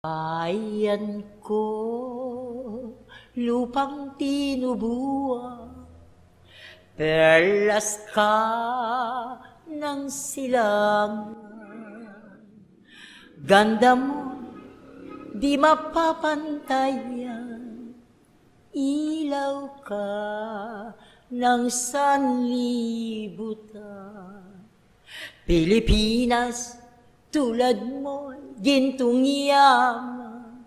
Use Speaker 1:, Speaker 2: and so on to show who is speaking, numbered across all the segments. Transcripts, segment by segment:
Speaker 1: Bayan ko, lupang tinubuan, perlas ka ng silangan. Ganda mo, di mapapantayan, ilaw ka ng sanlibutan. Pilipinas, tulad mo, gintong yaman.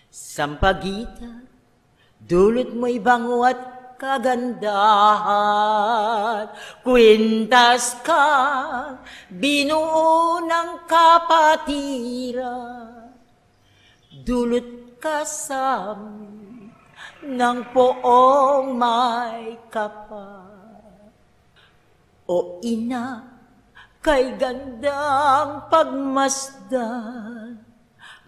Speaker 1: Sampagitan, dulot mo'y bango at kagandahan. Kwintas ka, binuo ng kapatiran. Dulot ka sa amin ng poong may kapal. O ina, kay gandang pagmasdan,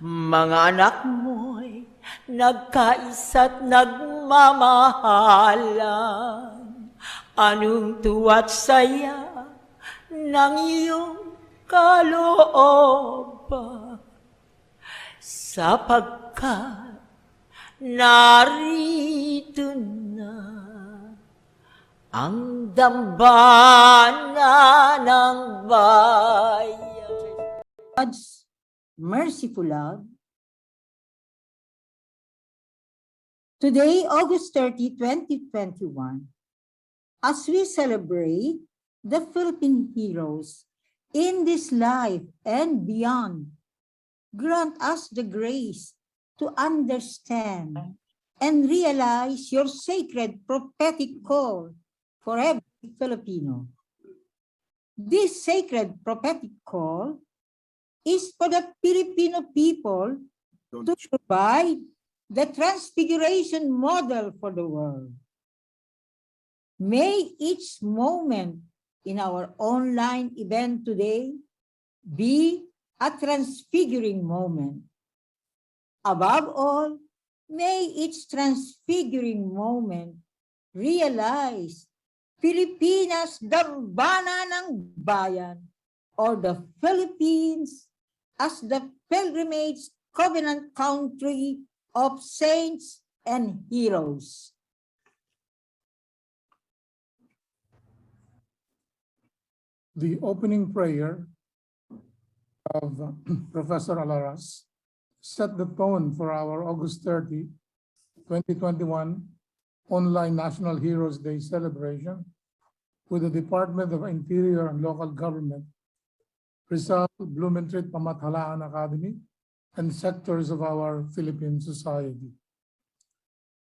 Speaker 1: mga anak mo'y nagkaisa't nagmamahalan. Anong tuwa't saya ng iyong kalooban, sapagkat narito na ang dambana ng bayan.
Speaker 2: God's merciful love. Today, August 30, 2021, as we celebrate the Philippine heroes in this life and beyond, grant us the grace to understand and realize your sacred prophetic call for every Filipino. This sacred prophetic call is for the Filipino people to provide the transfiguration model for the world. May each moment in our online event today be a transfiguring moment. Above all, may each transfiguring moment realize Pilipinas, dambana ng bayan, or the Philippines as the pilgrimage covenant country of saints and heroes.
Speaker 3: The opening prayer of Professor Alaras set the tone for our August 30, 2021 online National Heroes Day celebration with the Department of Interior and Local Government, Rizal, Blumentritt Pamathalaan Academy, and sectors of our Philippine society.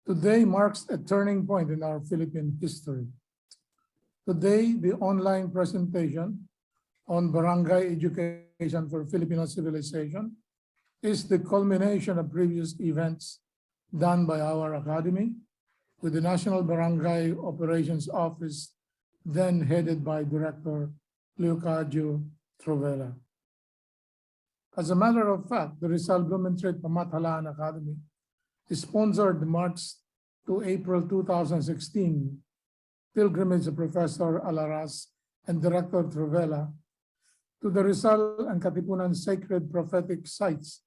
Speaker 3: Today marks a turning point in our Philippine history. Today, the online presentation on barangay education for Filipino civilization is the culmination of previous events done by our academy with the National Barangay Operations Office, then headed by Director Leocadio Trovella. As a matter of fact, the Rizal Blumentritt Pamathalaan Academy sponsored the March to April 2016 pilgrimage of Professor Alaras and Director Trovella to the Rizal and Katipunan sacred prophetic sites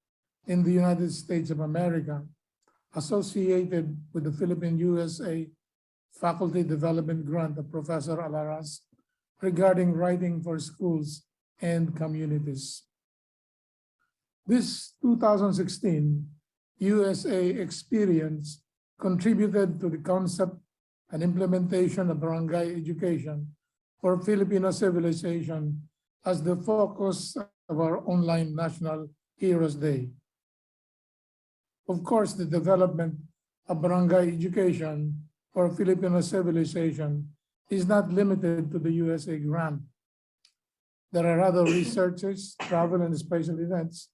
Speaker 3: in the United States of America, associated with the Philippine-USA Faculty Development Grant of Professor Alaras regarding writing for schools and communities. This 2016 USA experience contributed to the concept and implementation of barangay education for Filipino civilization as the focus of our online National Heroes Day. Of course, the development of barangay education for Filipino civilization is not limited to the USA grant. There are other researches, travel and special events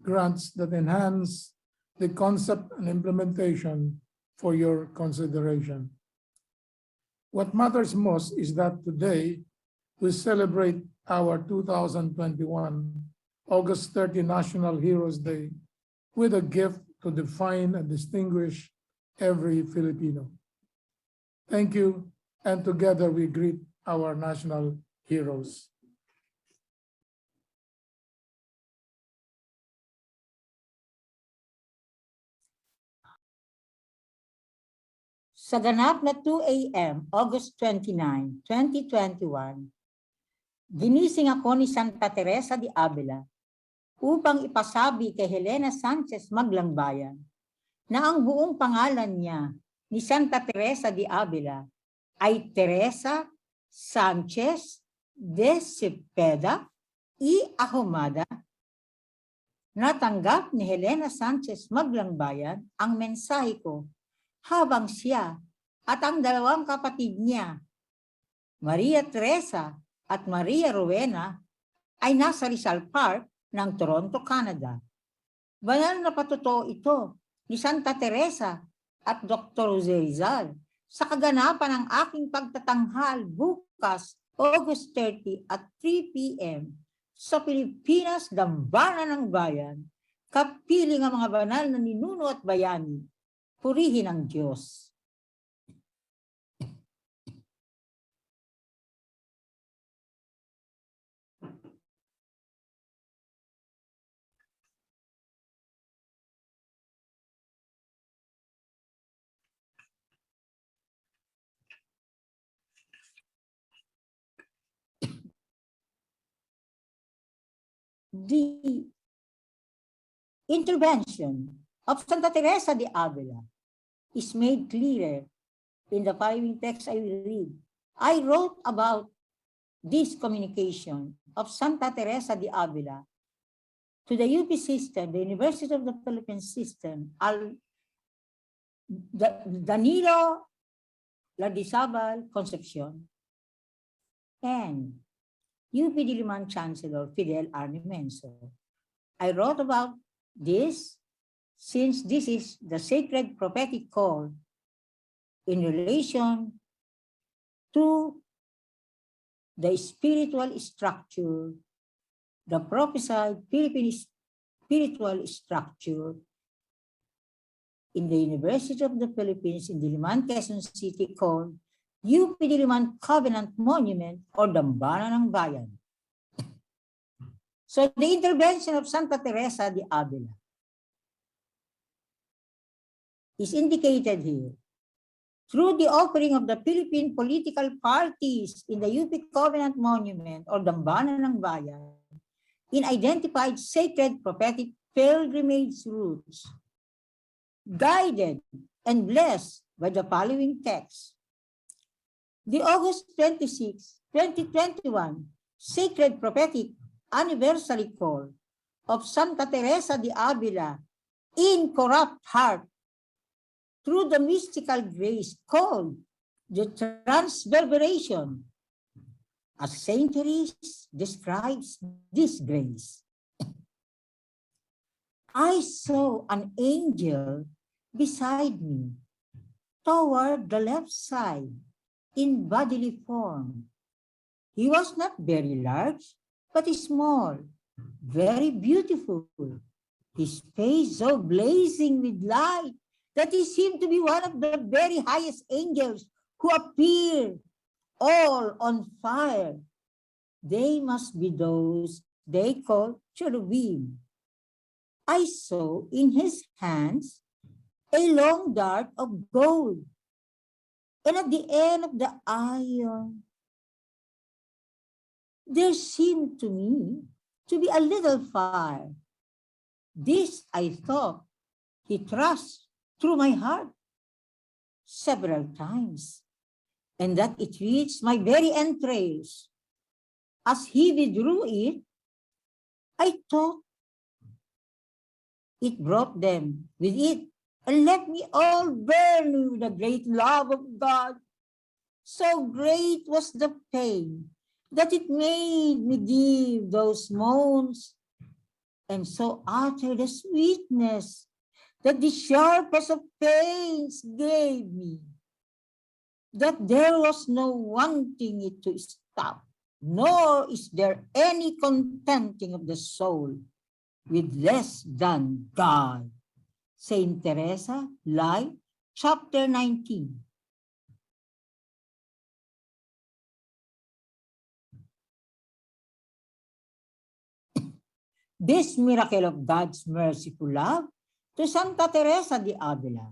Speaker 3: grants that enhance the concept and implementation for your consideration. What matters most is that today we celebrate our 2021 August 30 National Heroes Day with a gift to define and distinguish every Filipino. Thank you, and together we greet our national heroes.
Speaker 2: Sa ganap na 2 a.m., August 29, 2021, ginising ako ni Santa Teresa de Avila upang ipasabi kay Helena Sanchez Maglangbayan na ang buong pangalan niya ni Santa Teresa de Avila ay Teresa Sanchez de Cepeda y Ahumada. Natanggap ni Helena Sanchez Maglangbayan ang mensahe ko habang siya at ang dalawang kapatid niya, Maria Teresa at Maria Rowena, ay nasa Rizal Park ng Toronto, Canada. Banal na patotoo ito ni Santa Teresa at Dr. Jose Rizal sa kaganapan ng aking pagtatanghal bukas August 30 at 3 p.m. sa Pilipinas, dambana ng bayan, kapiling ang mga banal na ninuno at bayani. Purihin ang Diyos. The intervention of Santa Teresa de Avila is made clearer in the following text I will read. I wrote about this communication of Santa Teresa de Avila to the UP system, the University of the Philippines system, Danilo Ladisabal Concepcion, and UP Diliman Chancellor Fidel Arnimenso. I wrote about this since this is the sacred prophetic call in relation to the spiritual structure, the prophesied Philippine spiritual structure in the University of the Philippines in Diliman, Quezon City called UP Diliman Covenant Monument or Dambana ng Bayan. So the intervention of Santa Teresa de Avila is indicated here through the offering of the Philippine political parties in the UP Covenant Monument or Dambana ng Bayan in identified sacred prophetic pilgrimage routes, guided and blessed by the following text. The August 26, 2021 sacred prophetic anniversary call of Santa Teresa de Avila in corrupt heart through the mystical grace called the transverbation, as Saint Teresa describes this grace. I saw an angel beside me toward the left side in bodily form. He was not very large, but small, very beautiful. His face so blazing with light that he seemed to be one of the very highest angels who appear all on fire. They must be those they call cherubim. I saw in his hands a long dart of gold, and at the end of the iron, there seemed to me to be a little fire. This, I thought, he thrust through my heart several times, and that it reached my very entrails. As he withdrew it, I thought it brought them with it and let me all burn with the great love of God. So great was the pain that it made me give those moans, and so utter the sweetness that the sharpest of pains gave me, that there was no wanting it to stop, nor is there any contenting of the soul with less than God. Saint Teresa, Life, chapter 19. This miracle of God's merciful love to Santa Teresa de Avila,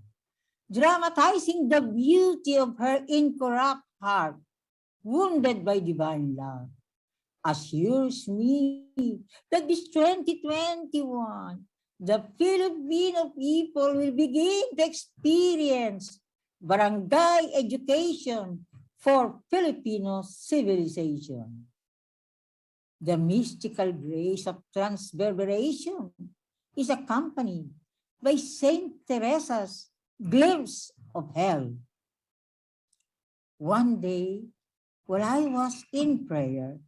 Speaker 2: dramatizing the beauty of her incorrupt heart, wounded by divine love, assures me that this 2021, the Filipino people will begin to experience barangay education for Filipino civilization. The mystical grace of transverbation is accompanied by Saint Teresa's glimpse of hell. One day, while I was in prayer,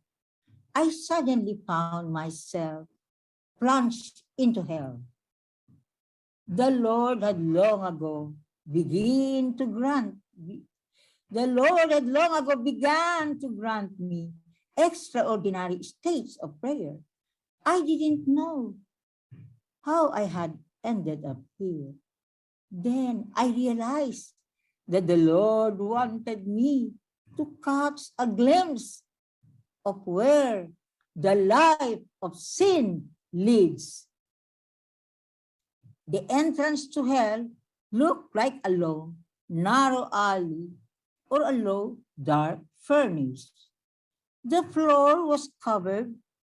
Speaker 2: I suddenly found myself plunged into hell. The Lord had long ago begun to grant the Lord had long ago began to grant me extraordinary states of prayer. I didn't know how I had ended up here. Then I realized that the Lord wanted me to catch a glimpse of where the life of sin leads. The entrance to hell looked like a long, narrow alley or a low, dark furnace. The floor was covered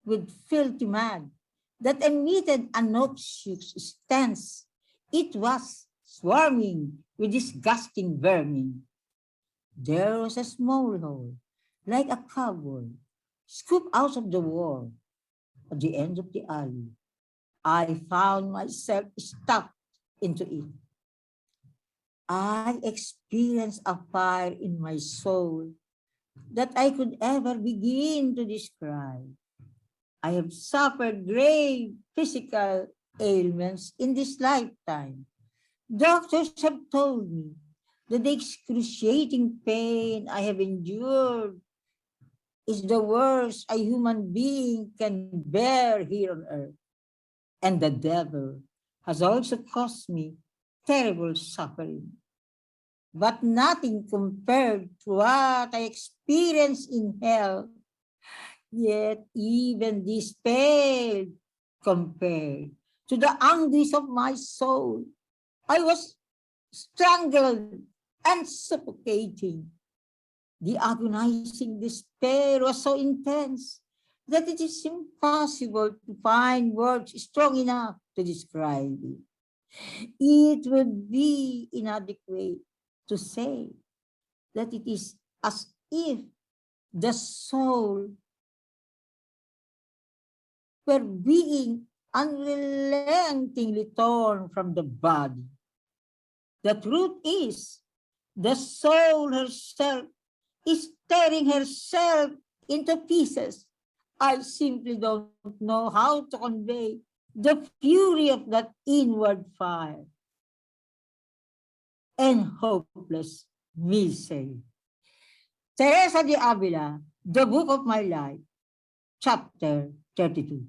Speaker 2: with filthy mud that emitted a noxious stench. It was swarming with disgusting vermin. There was a small hole, like a cupboard, scooped out of the wall at the end of the alley. I found myself stuck into it. I experienced a fire in my soul that I could ever begin to describe. I have suffered grave physical ailments in this lifetime. Doctors have told me that the excruciating pain I have endured is the worst a human being can bear here on earth. And the devil has also caused me terrible suffering. But nothing compared to what I experienced in hell. Yet even this paled compared to the anguish of my soul. I was strangled and suffocating. The agonizing despair was so intense that it is impossible to find words strong enough to describe it. It would be inadequate to say that it is as if the soul were being unrelentingly torn from the body. The truth is, the soul herself is tearing herself into pieces. I simply don't know how to convey the fury of that inward fire and hopeless misery. Teresa de Avila, The Book of My Life, Chapter 32.